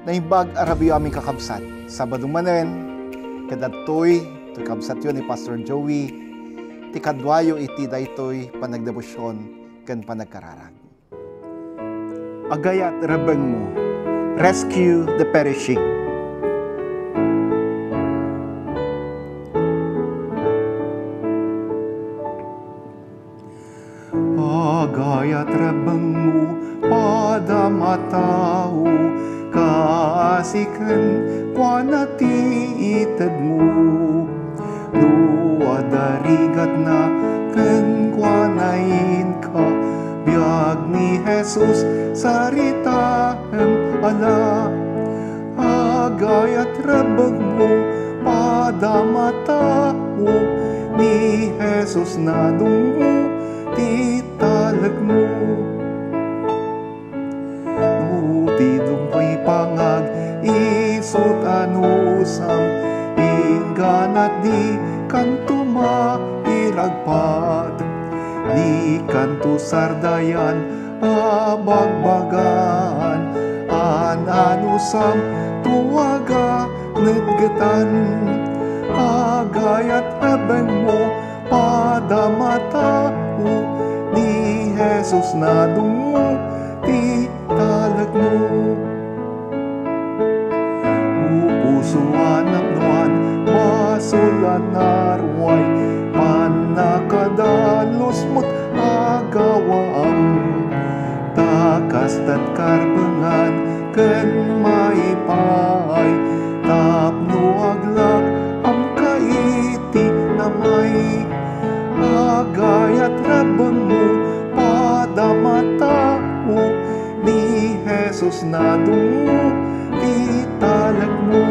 Naimbag arabiyo aming kakabsat. Sabado manen, kadatoy, ito kabsat yun ni Pastor Joey, ti kadwayo iti daytoy panagdebosyon ken panagkararag. Agayat rabeng mo, rescue the perishing. Agayat rabeng mo, padamatao, kasiken kwanati ited mo. Dua darigat na ken kwanain ka, biag ni Jesus saritahem ala. Agayat rabeng mo, padamatao, ni Jesus na dungo ti talag mo. Tidong ko'y pangag, isot anusam, ingganat di kanto mairagpad, di kanto sardayan, abagbagan, anusam, tuwaga, netgetan, agayat rabeng mo, padamatao, ni Jesus na dungo, ti talag mo. Upusuan apnuan, masulan narway, panakadalos mo't agawam. Takas tat karbengan, ken maipay, tapno aglak, am kaiti namay. Agayat rabeng mo, padamatao, ni Jesus na dungo, ti talag mo.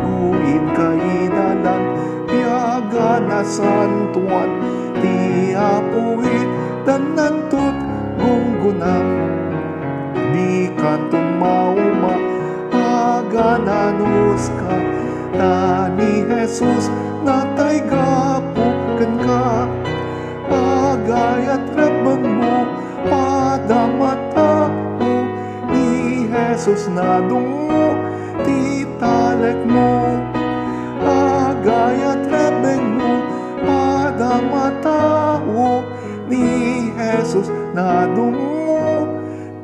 Nuin kainalan, piaga na santuan, ti apuit, dan nantut gunggunang. Di kanton mauma, agananus ka, na ni Jesus na tay gapuken ka. Agayat rabeng mo, padamatao, ni Jesus na dungo, ti talag mo. Agayat rabeng mo, padamatao, ni Jesus na dungo,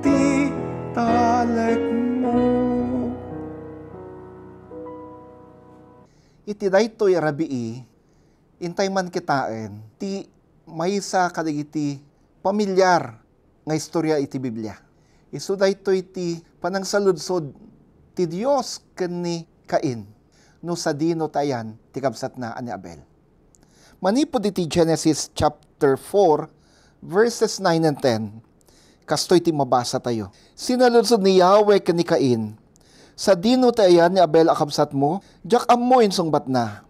ti talag mo. Iti daytoy rabii, intay man kitaen, ti maysa kadagiti pamilyar nga istorya iti Biblia. Isu daytoy ti panangsaludsod ti Dios ken ni Cain, no sadino tayan ti kabsat na ani Abel. Manipod iti Genesis chapter 4 verses 9 and 10. Kastoy ti mabasa tayo. Sinaludsod ni Yahweh ken ni Cain, sadino tayan ni Abel akabsat mo, jak ammo insungbat na.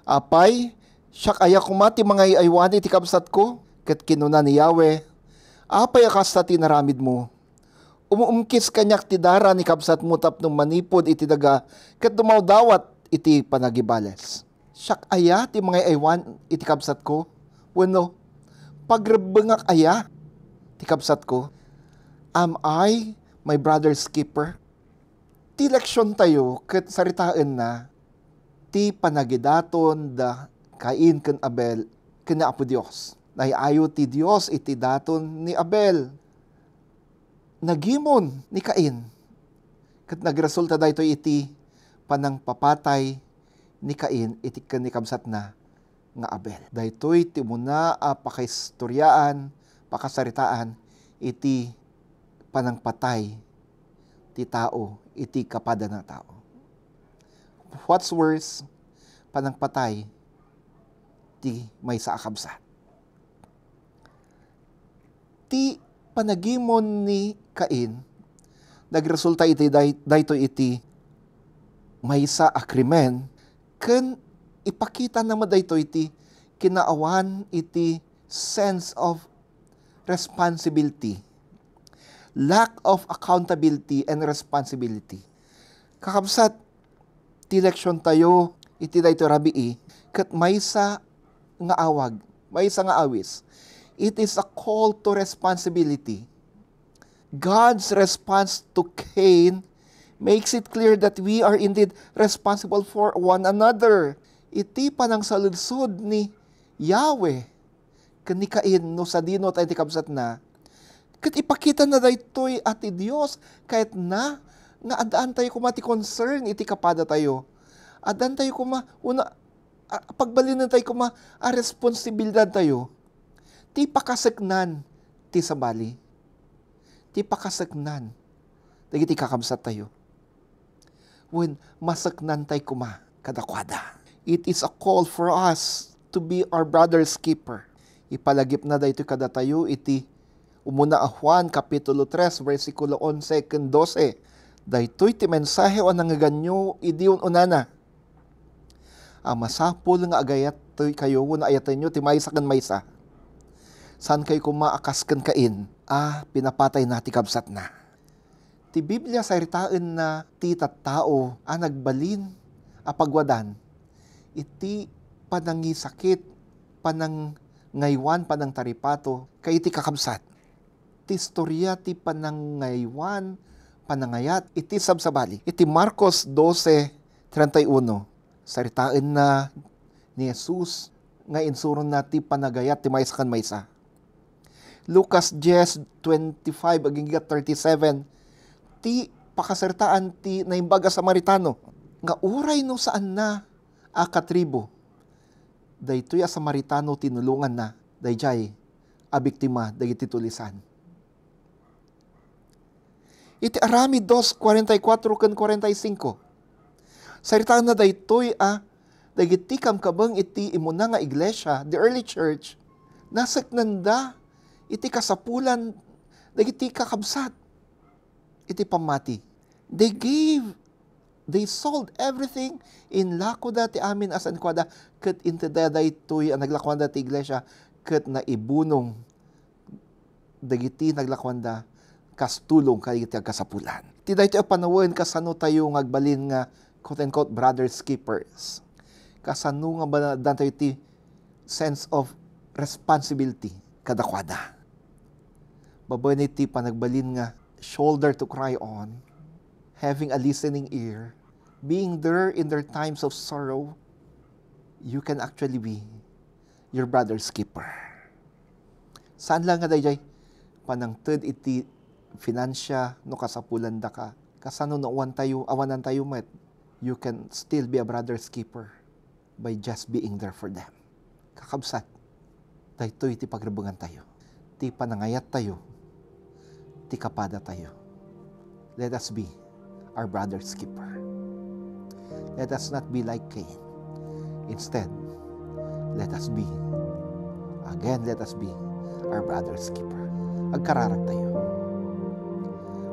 Apay, siyak aya kumati mga iaywan iti kabsat ko, ket kinuna ni Yahweh, apay akasta ti naramid mo. Umuumkis kanyak ti dara ni kabsat mo tapnong manipod iti daga, ket dumawdawat iti panagibales. Siyak aya ti mga iaywan iti kabsat ko, wenno, pagrebengak aya ti kabsat ko. Am I my brother's keeper? Ti leksyon tayo ket saritaan na ti panagidaton da Cain ken Abel ken Apo Dios. Nayayo ti Dios iti daton ni Abel. Nagimon ni Cain. Ket nagresulta daytoy iti panangpapatay ni Cain iti ken ni kabsat na nga Abel. Daytoy ti muna a pakaistoryaan, pakasaritaan iti panangpatay ti tao, iti kapada ng tao. What's worse, panangpatay ti maysa a kabsat. Ti panagimon ni Cain, nagresulta iti daytoy iti maysa a krimen, ken ipakita naman daytoy iti kinaawan iti sense of responsibility. Lack of accountability and responsibility. Kakabsat, ti leksyon tayo, iti dayto rabii, ket maysa nga awag, maysa nga awis. It is a call to responsibility. God's response to Cain makes it clear that we are indeed responsible for one another. Iti panang saludsod ni Yahweh kani Cain no sa dinot ay tikabsat na. Kat ipakita na daytoy ati Dios kahit na nga adaan tayo kumati concern iti kapada tayo. Adaan tayo pagbalinan tayo a responsibilidad tayo. Ti pakasaknan ti sabali. Ti pakasaknan. Dagiti kakabsat tayo. When masaknan tayo kadakwada. It is a call for us to be our brother's keeper. Ipalagip na dayto kada tayo iti umuna a Juan kapitulo 3 versikulo 11 ken 12. Daytoy ti mensahe o nangaganyo idiyon unana. Masapul nga agayat kayo na ayatan nyo ti maysa ken maysa. Saan kayo kumaakasken Cain? Pinapatay na ti kabsat na. Ti Biblia sa ritaan na ti tattao nagbalin apagwadan. Iti panangisakit, panangaywan, panangtaripato, kay iti kakabsat. Ti istorya ti panangaywan, panangayat, iti sabsabali. Iti Marcos 12:31, saritaan na ni Jesus, nga insuron na ti panagayat, ti maysa kan maysa. Lucas 10:25, aging 37, ti pakasartaan ti naimbaga Samaritano, nga uray no saan na katribo. Daytoy a Samaritano tinulungan na, dayjay a biktima dagiti tulisan. Iti Arami 2:44 ken 45. Saritaan na daytoy dagiti kamkabeng iti imuna nga iglesia, the early church, nasaknanda iti kasapulan dagiti kakabsat iti pamati. They sold everything in lakoda ti amin asan kwada ket inte daytoy naglakwanda ti iglesia ket naibunong dagiti naglakwanda kastulong kay iti kasapulan. Ti daytoy panawon kasano tayo ngagbalin nga quote-unquote brothers keepers. Kasano nga ba tayo ti sense of responsibility kadakwada. Babae ti panagbalin nga shoulder to cry on, having a listening ear, being there in their times of sorrow, you can actually be your brother's keeper. Saan lang nga dayjay? Panangted iti finansya no kasapulan da ka. Kasano no awanan tayo met, you can still be a brother's keeper by just being there for them. Kakabsat, daytoy iti pagrebengan tayo. Ti panangayat tayo, ti kapada tayo. Let us be our brother's keeper. Let us not be like Cain. Instead, let us be our brother's keeper. Agkararag tayo.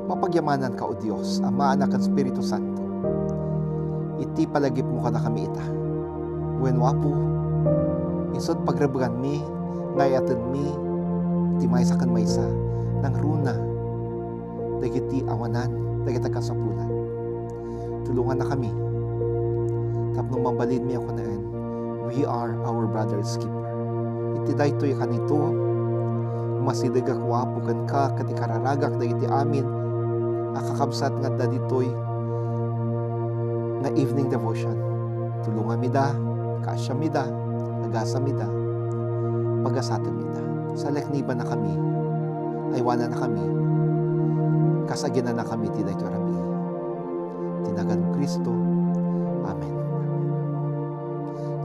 Mapagyamanan ka, O Diyos, Ama, Anak, at Espiritu Santo. Iti palagip mo ka na kami ita. Wenwapo, isod pagrebengan mi, ngayatan mi, ti maysa kan maysa, nang runa, dagiti awanan, dagiti kasapulan. Tulungan na kami. Tapno mambalin mi ako naan, we are our brother's keeper. Iti daytoy kanito, masidagak wapo kan ka, kati kararagak dagiti amin, akakabsat nga daditoy na evening devotion. Tulungan mi da, kaasya mi da, agasa mi da, pagasata mi da. Sa lekniba na kami, aywana na kami, kasagina na kami, tinay to rabi. Tinagan mo Kristo. Amen.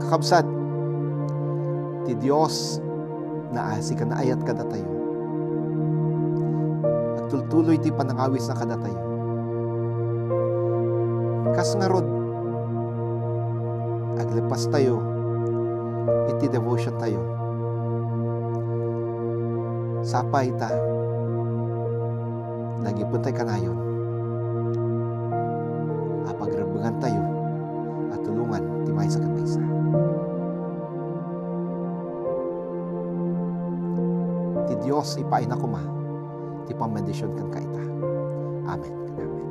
Kakabsat, ti Diyos na asika na ayat kada tayo. Agtultuloy ti panangawis na kada tayo. Kas nga rod, aglepas tayo, iti devotion tayo. Sapay ta, lagi pun tayo kanayon. Apagrebengan tayo, at tulungan, ti maysa kan maysa. Ti Diyos, ipain ako ti pamedisyon kan kaita. Amen. Amen.